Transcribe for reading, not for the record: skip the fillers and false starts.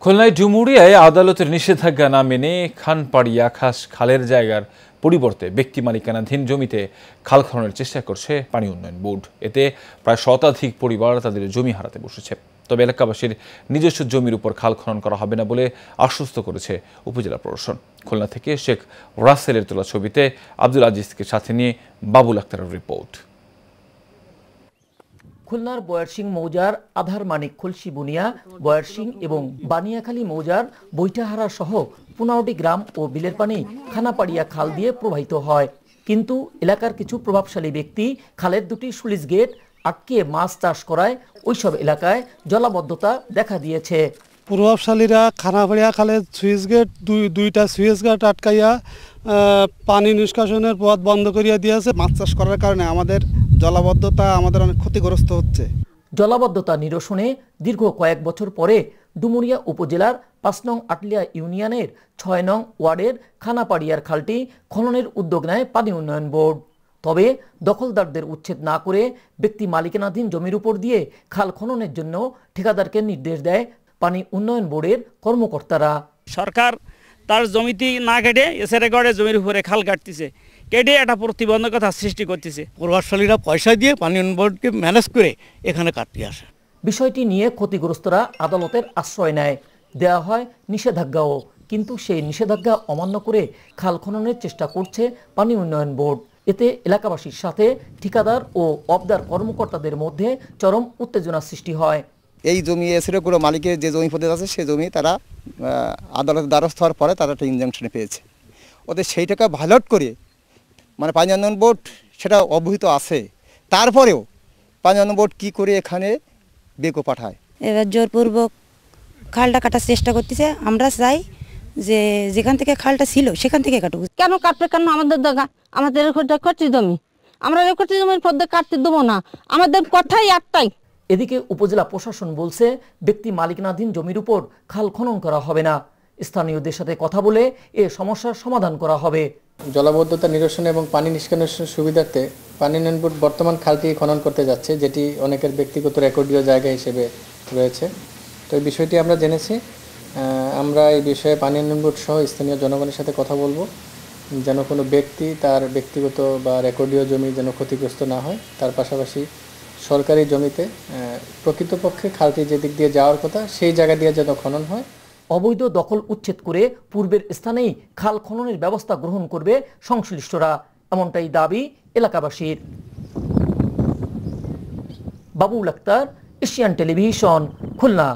খুলনায় ডুমুরিয়ায় আদালতের নিষেধাজ্ঞা না মেনে খানপাড়িয়া খাস খালের জায়গার পরিবর্তে ব্যক্তি মালিকানাধীন জমিতে খাল খননের চেষ্টা করছে পানি উন্নয়ন বোর্ড। এতে প্রায় শতাধিক পরিবার তাদের জমি হারাতে বসেছে। তবে এলাকাবাসীর নিজস্ব জমির উপর খাল খনন করা হবে না বলে আশ্বস্ত করেছে উপজেলা প্রশাসন। খুলনা থেকে শেখ রাসেলের তোলা ছবিতে আব্দুল আজিজকে সাথে নিয়ে বাবুল আক্তারের রিপোর্ট। খুলনার বয়ারসিং মৌজার আধার মানিক খুলশি বুনিয়া, বয়ারসিং এবং বানিয়াখালী মৌজার বৈঠাহারা সহ 15টি গ্রাম ও বিলের পানি খানাপাড়িয়া খাল দিয়ে প্রবাহিত হয়। কিন্তু এলাকার কিছু প্রভাবশালী ব্যক্তি খালের দুটি স্লুইস গেট আটকে মাছ চাষ করায় ওইসব এলাকায় জলাবদ্ধতা দেখা দিয়েছে। প্রভাবশালীরা খানাপাড়িয়া খালের সুইচ গেট দুইটা সুইচ গেট আটকাইয়া পানি নিষ্কাশনের পথ বন্ধ করিয়া দিয়েছে। মাছ চাষ করার কারণে আমাদের জলাবদ্ধতা আমাদের অনেক ক্ষতিগ্রস্ত হচ্ছে। জলাবদ্ধতা নিরসনে দীর্ঘ কয়েক বছর পরে ডুমুরিয়া উপজেলার 5 নং আটলিয়া ইউনিয়নের 6 নং ওয়ার্ডের খানাপাড়িয়ার খালটি খননের উদ্যোগ নেয় পানি উন্নয়ন বোর্ড। তবে দখলদারদের উচ্ছেদ না করে ব্যক্তি মালিকানাধীন জমির উপর দিয়ে খাল খননের জন্য ঠিকাদারকে নির্দেশ দেয় পানি উন্নয়ন বোর্ডের কর্মকর্তারা। সরকার তার জমিটি না কেটে এসআরএ গড়ে জমির উপরে খাল কাটতেছে, কেটে একটা প্রতিবন্ধকতা সৃষ্টি করতেছে। প্রভাবশালীরা পয়সা দিয়ে পানি উন্নয়ন বোর্ডকে ম্যানেজ করে এখানে কাটতে আসে। বিষয়টি নিয়ে ক্ষতিগ্রস্তরা আদালতের আশ্রয় নেয়, দেওয়া হয় নিষেধাজ্ঞাও। কিন্তু সেই নিষেধাজ্ঞা অমান্য করে খাল খননের চেষ্টা করছে পানি উন্নয়ন বোর্ড। এতে এলাকাবাসীর সাথে ঠিকাদার ও অবদার কর্মকর্তাদের মধ্যে চরম উত্তেজনা সৃষ্টি হয়। এই জমি এসে কোনো মালিকের যে জমি পদে আছে সেই জমি তারা আদালতের দ্বারস্থ হওয়ার পরে তারা একটা ইনজাংশনে পেয়েছে। ওদের সেই টাকা ভাইলেট করে মানে পানি উন্নয়ন বোর্ড সেটা অবহিত আছে, তারপরেও পানি উন্নয়ন বোর্ড কী করে এখানে বেকো পাঠায়। এবার জোরপূর্বক খালটা কাটার চেষ্টা করতেছে। আমরা চাই যে যেখান থেকে খালটা ছিল সেখান থেকে কাটুক। কেন কাটবে? কেন আমাদের জায়গা, আমাদের করছি জমি, আমরা করছি জমির পদ্মে কাটতে দেবো না। আমাদের কথাই একটাই। এদিকে উপজেলা প্রশাসন বলছে ব্যক্তি মালিকানাধীন জমির উপর খাল খনন করা হবে না। স্থানীয়দের সাথে কথা বলে এ সমস্যার সমাধান করা হবে। জলাবদ্ধতা নিরসন এবং পানি নিষ্কাশনের সুবিধার্থে পানি উন্নয়ন বোর্ড বর্তমান খালটি খনন করতে যাচ্ছে, যেটি অনেকের ব্যক্তিগত রেকর্ডীয় জায়গা হিসেবে রয়েছে। তো এই বিষয়টি আমরা জেনেছি। আমরা এই বিষয়ে পানি উন্নয়ন বোর্ড সহ স্থানীয় জনগণের সাথে কথা বলবো, যেন কোনো ব্যক্তি তার ব্যক্তিগত বা রেকর্ডীয় জমি যেন ক্ষতিগ্রস্ত না হয়। তার পাশাপাশি সরকারি জমিতে প্রকৃতপক্ষে খালটি যেদিক দিয়ে যাওয়ার কথা সেই জায়গা দিয়ে যেন খনন হয়। অবৈধ দখল উচ্ছেদ করে পূর্বের স্থানেই খাল খননের ব্যবস্থা গ্রহণ করবে সংশ্লিষ্টরা, এমনটাই দাবি এলাকাবাসীর। Babul Akter, Asian television, Khulna.